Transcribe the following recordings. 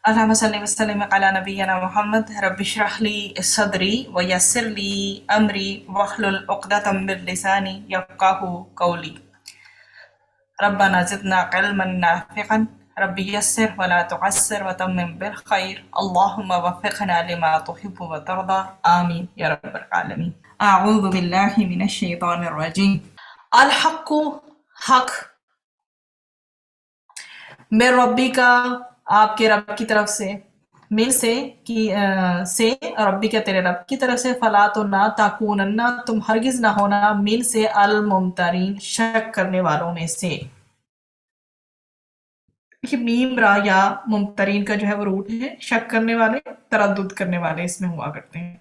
اللهم صل وسلم على نبينا محمد رب اشرح لي صدري ويسر لي أمري واحلل عقدة من لساني يفقهوا قولي ربنا زدنا علما نافعا رب يسر ولا تعسر وتمم بالخير اللهم وفقنا لما تحب وترضى آمين يا رب العالمين أعوذ بالله من الشيطان الرجيم الحق حق من ربی کا آپ کے رب کی طرف سے مل سے ربی کا تیرے رب کی طرف سے فلا تو نہ تاکوننا تم ہرگز نہ ہونا مل سے الممترین شک کرنے والوں میں سے۔ یہ میم را یا ممترین کا جو ہے وہ روٹ ہے، شک کرنے والے، تردد کرنے والے اس میں ہوا کرتے ہیں۔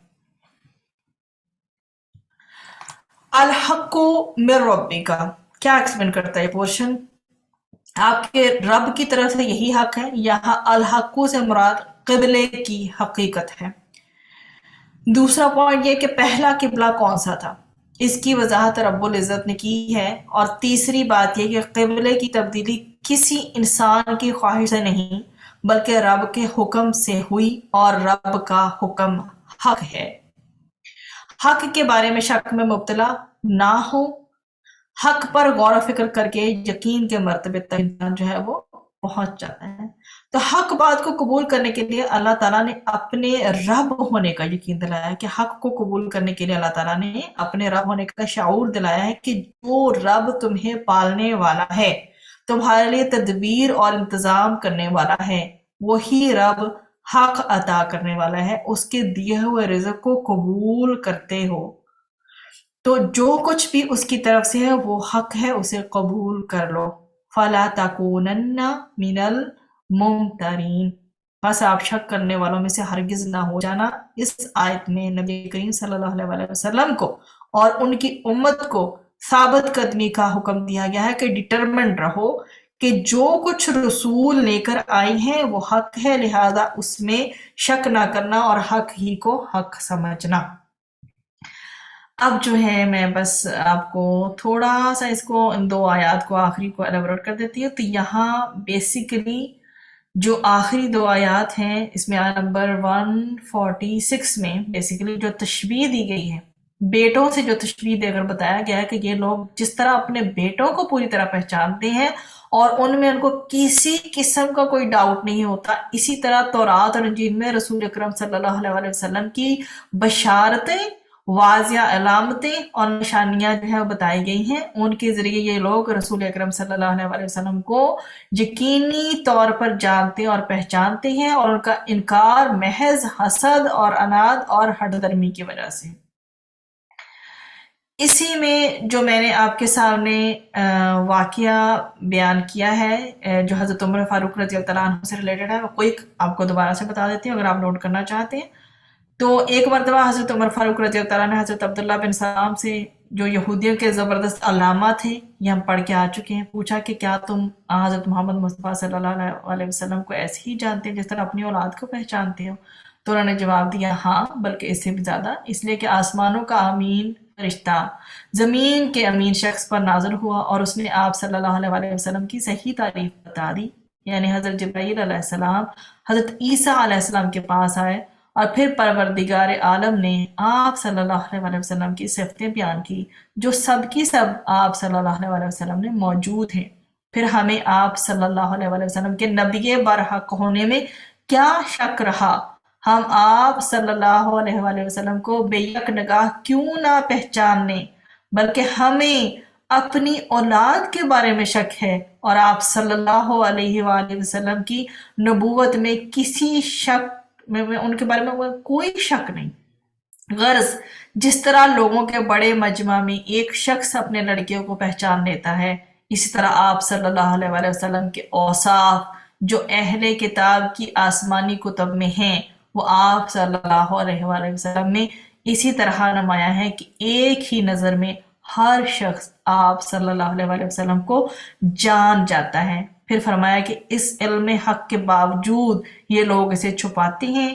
الحق من ربی کا کیا ایکسپلین کرتا ہے یہ پورشن؟ آپ کے رب کی طرف سے یہی حق ہے۔ یہاں الحق سے مراد قبلے کی حقیقت ہے۔ دوسرا پوائنٹ یہ کہ پہلا قبلہ کون سا تھا، اس کی وضاحت رب العزت نے کی ہے۔ اور تیسری بات یہ کہ قبلے کی تبدیلی کسی انسان کی خواہش سے نہیں بلکہ رب کے حکم سے ہوئی، اور رب کا حکم حق ہے۔ حق کے بارے میں شک میں مبتلا نہ ہو، حق پر غور و فکر کر کے یقین کے مرتبے تک انسان جو ہے وہ پہنچ جاتا ہے۔ تو حق بات کو قبول کرنے کے لیے اللہ تعالیٰ نے اپنے رب ہونے کا یقین دلایا ہے کہ حق کو قبول کرنے کے لیے اللہ تعالیٰ نے اپنے رب ہونے کا شعور دلایا ہے کہ جو رب تمہیں پالنے والا ہے، تمہارے لیے تدبیر اور انتظام کرنے والا ہے، وہی رب حق عطا کرنے والا ہے۔ اس کے دیے ہوئے رزق کو قبول کرتے ہو تو جو کچھ بھی اس کی طرف سے ہے وہ حق ہے، اسے قبول کر لو۔ فَلَا تَكُونَنَّ مِنَ الْمُمْتَرِينَ، بس آپ شک کرنے والوں میں سے ہرگز نہ ہو جانا۔ اس آیت میں نبی کریم صلی اللہ علیہ وسلم کو اور ان کی امت کو ثابت قدمی کا حکم دیا گیا ہے کہ ڈٹرمنٹ رہو کہ جو کچھ رسول لے کر آئی ہیں وہ حق ہے، لہذا اس میں شک نہ کرنا اور حق ہی کو حق سمجھنا۔ اب جو ہے میں بس آپ کو تھوڑا سا اس کو ان دو آیات کو آخری کو ایلیبریٹ کر دیتی ہوں۔ تو یہاں بیسیکلی جو آخری دو آیات ہیں، اس میں آیت نمبر 146 میں بیسیکلی جو تشبیہ دی گئی ہے، بیٹوں سے جو تشبیہ دے کر بتایا گیا ہے کہ یہ لوگ جس طرح اپنے بیٹوں کو پوری طرح پہچانتے ہیں اور ان میں ان کو کسی قسم کا کوئی ڈاؤٹ نہیں ہوتا، اسی طرح تورات اور انجیل میں رسول اکرم صلی اللہ علیہ وسلم کی بشارتیں، واضح علامتیں اور نشانیاں جو ہے بتائی گئی ہیں۔ ان کے ذریعے یہ لوگ رسول اکرم صلی اللہ علیہ وسلم کو یقینی طور پر جانتے اور پہچانتے ہیں، اور ان کا انکار محض حسد اور عناد اور ہٹ درمی کی وجہ سے۔ اسی میں جو میں نے آپ کے سامنے واقعہ بیان کیا ہے جو حضرت عمر فاروق رضی اللہ عنہ سے ریلیٹڈ ہے، وہ کوئی آپ کو دوبارہ سے بتا دیتی ہوں اگر آپ نوٹ کرنا چاہتے ہیں۔ تو ایک مرتبہ حضرت عمر فاروق رضی اللہ عنہ نے حضرت عبداللہ بن سلام سے، جو یہودیوں کے زبردست علامہ تھے، یہ ہم پڑھ کے آ چکے ہیں، پوچھا کہ کیا تم حضرت محمد مصطفیٰ صلی اللہ علیہ وسلم کو ایسے ہی جانتے ہیں جس طرح اپنی اولاد کو پہچانتے ہو؟ تو انہوں نے جواب دیا ہاں، بلکہ اس سے بھی زیادہ، اس لیے کہ آسمانوں کا امین فرشتہ زمین کے امین شخص پر نازل ہوا اور اس نے آپ صلی اللہ علیہ وسلم کی صحیح تعریف بتا دی۔ یعنی حضرت جبرائیل علیہ السلام حضرت عیسیٰ علیہ السلام کے پاس آئے اور پھر پروردگار عالم نے آپ صلی اللہ علیہ وسلم کی صفتیں بیان کی جو سب کی سب آپ صلی اللہ علیہ وسلم میں موجود ہیں۔ پھر ہمیں آپ صلی اللہ علیہ وسلم کے نبی برحق ہونے میں کیا شک رہا؟ ہم آپ صلی اللہ علیہ وسلم کو بے یک نگاہ کیوں نہ پہچاننے، بلکہ ہمیں اپنی اولاد کے بارے میں شک ہے، اور آپ صلی اللہ علیہ وآلہ وسلم کی نبوت میں کسی شک میں ان کے بارے میں کوئی شک نہیں۔ غرض جس طرح لوگوں کے بڑے مجمع میں ایک شخص اپنے لڑکیوں کو پہچان لیتا ہے، اسی طرح آپ صلی اللہ علیہ وسلم کے اوصاف جو اہل کتاب کی آسمانی کتب میں ہیں وہ آپ صلی اللہ علیہ وسلم میں اسی طرح نمایاں ہے کہ ایک ہی نظر میں ہر شخص آپ صلی اللہ علیہ وسلم کو جان جاتا ہے۔ پھر فرمایا کہ اس علم حق کے باوجود یہ لوگ اسے چھپاتے ہیں،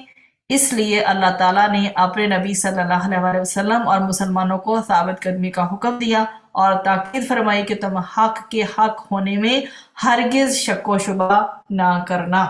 اس لیے اللہ تعالیٰ نے اپنے نبی صلی اللہ علیہ وسلم اور مسلمانوں کو ثابت قدمی کا حکم دیا اور تاکید فرمائی کہ تم حق کے حق ہونے میں ہرگز شک و شبہ نہ کرنا۔